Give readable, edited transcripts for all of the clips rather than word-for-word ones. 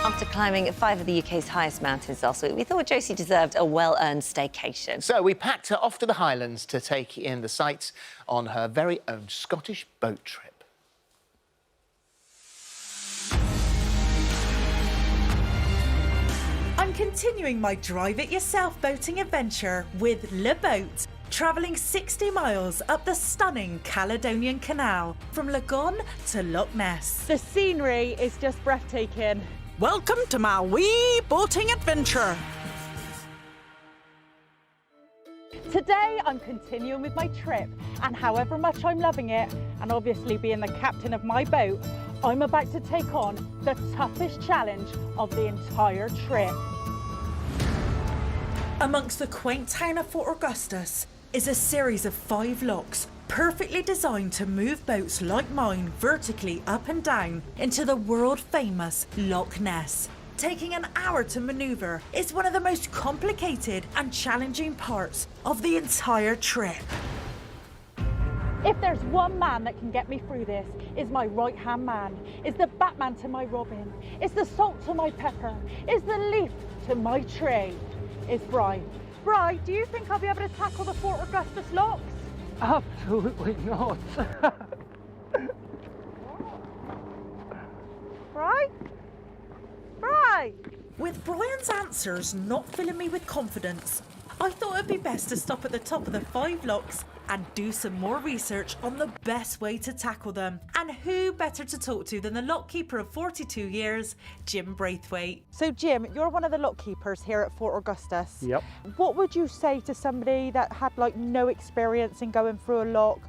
After climbing 5 of the UK's highest mountains last week, we thought Josie deserved a well-earned staycation. So we packed her off to the Highlands to take in the sights on her very own Scottish boat trip. I'm continuing my drive-it-yourself boating adventure with Le Boat, travelling 60 miles up the stunning Caledonian Canal from Lagon to Loch Ness. The scenery is just breathtaking. Welcome to my wee boating adventure. Today I'm continuing with my trip, and however much I'm loving it, and obviously being the captain of my boat, I'm about to take on the toughest challenge of the entire trip. Amongst the quaint town of Fort Augustus is a series of 5 locks perfectly designed to move boats like mine vertically up and down into the world-famous Loch Ness. Taking an hour to manoeuvre is one of the most complicated and challenging parts of the entire trip. If there's one man that can get me through this, is my right-hand man, is the Batman to my Robin, is the salt to my pepper, is the leaf to my tree, is Bry. Bry, do you think I'll be able to tackle the Fort Augustus locks? Absolutely not. Bry? Bry? With Brian's answers not filling me with confidence, I thought it'd be best to stop at the top of the 5 locks and do some more research on the best way to tackle them. And who better to talk to than the lock keeper of 42 years, Jim Braithwaite. So Jim, you're one of the lock keepers here at Fort Augustus. Yep. What would you say to somebody that had like no experience in going through a lock?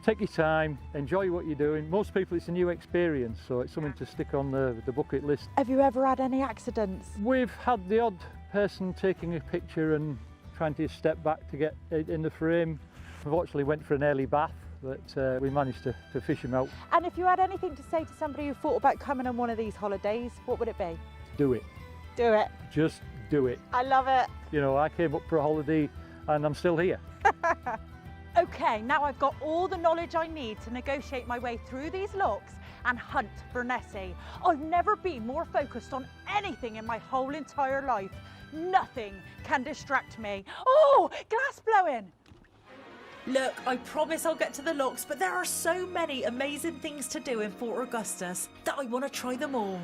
Take your time, enjoy what you're doing. Most people it's a new experience, so it's something to stick on the bucket list. Have you ever had any accidents? We've had the odd person taking a picture and trying to step back to get it in the frame. Unfortunately went for an early bath, but we managed to fish him out. And if you had anything to say to somebody who thought about coming on one of these holidays, what would it be? Do it. Do it. Just do it. I love it. You know, I came up for a holiday and I'm still here. Okay, now I've got all the knowledge I need to negotiate my way through these locks and hunt for Nessie. I've never been more focused on anything in my whole entire life. Nothing can distract me. Oh, glass blowing. Look, I promise I'll get to the locks, but there are so many amazing things to do in Fort Augustus that I want to try them all.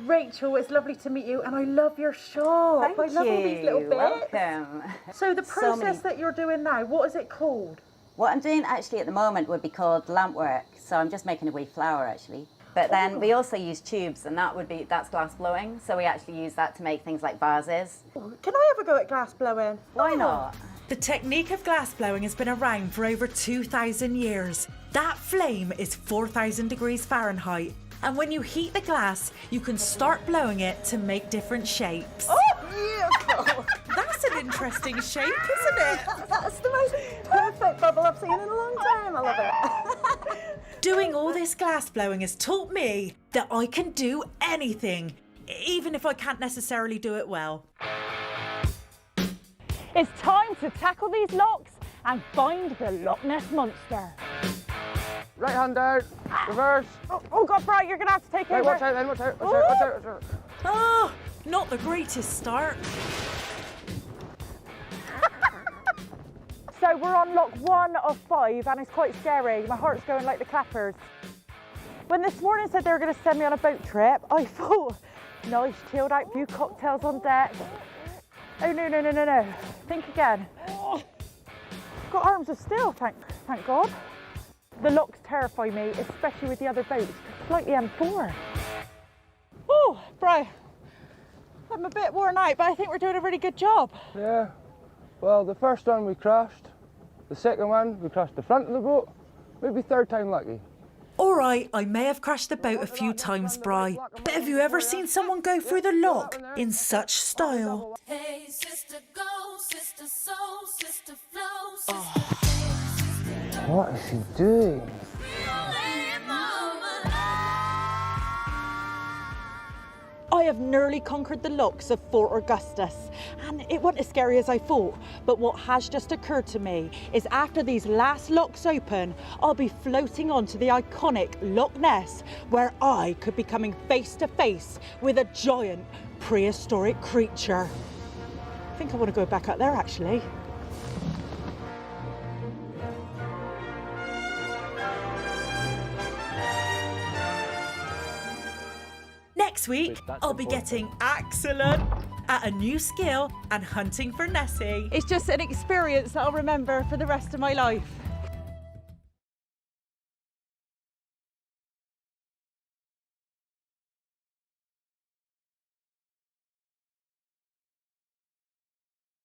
Rachel, it's lovely to meet you, and I love your shop. Thank I love all these little you. bits. Welcome. So the process that you're doing now, what is it called? What I'm doing actually at the moment would be called lamp work. So I'm just making a wee flower actually. But then we also use tubes, and that's glass blowing. So we actually use that to make things like vases. Can I ever go at glass blowing? Why not? The technique of glass blowing has been around for over 2,000 years. That flame is 4,000 degrees Fahrenheit. And when you heat the glass, you can start blowing it to make different shapes. Oh, beautiful. That's an interesting shape, isn't it? That's the most perfect bubble I've seen in a long time. I love it. Doing all this glass blowing has taught me that I can do anything, even if I can't necessarily do it well. It's time to tackle these locks and find the Loch Ness Monster. Right hand down, reverse. Oh God, Bright, you're gonna have to take Hey, over. watch out then, watch out, watch out, watch out, watch out. Oh, not the greatest start. So we're on lock 1 of 5 and it's quite scary. My heart's going like the clappers. When this morning said they were going to send me on a boat trip, I thought, nice chilled out, few cocktails on deck. Oh no. Think again. Got arms of steel, thank God. The locks terrify me, especially with the other boats. It's like the M4. Oh, Brian, I'm a bit worn out, but I think we're doing a really good job. Yeah, well, the first one we crashed, the second one we crashed the front of the boat, maybe third time lucky. All right, I may have crashed the boat a few times, Bry, but have you ever seen someone go through the lock in such style? Hey, sister, go, sister, soul, sister, flow, sister, What is he doing? I I have nearly conquered the locks of Fort Augustus, and it wasn't as scary as I thought. But what has just occurred to me is after these last locks open, I'll be floating onto the iconic Loch Ness, where I could be coming face to face with a giant prehistoric creature. I think I want to go back up there actually. Next week, I'll be getting excellent at a new skill and hunting for Nessie. It's just an experience that I'll remember for the rest of my life.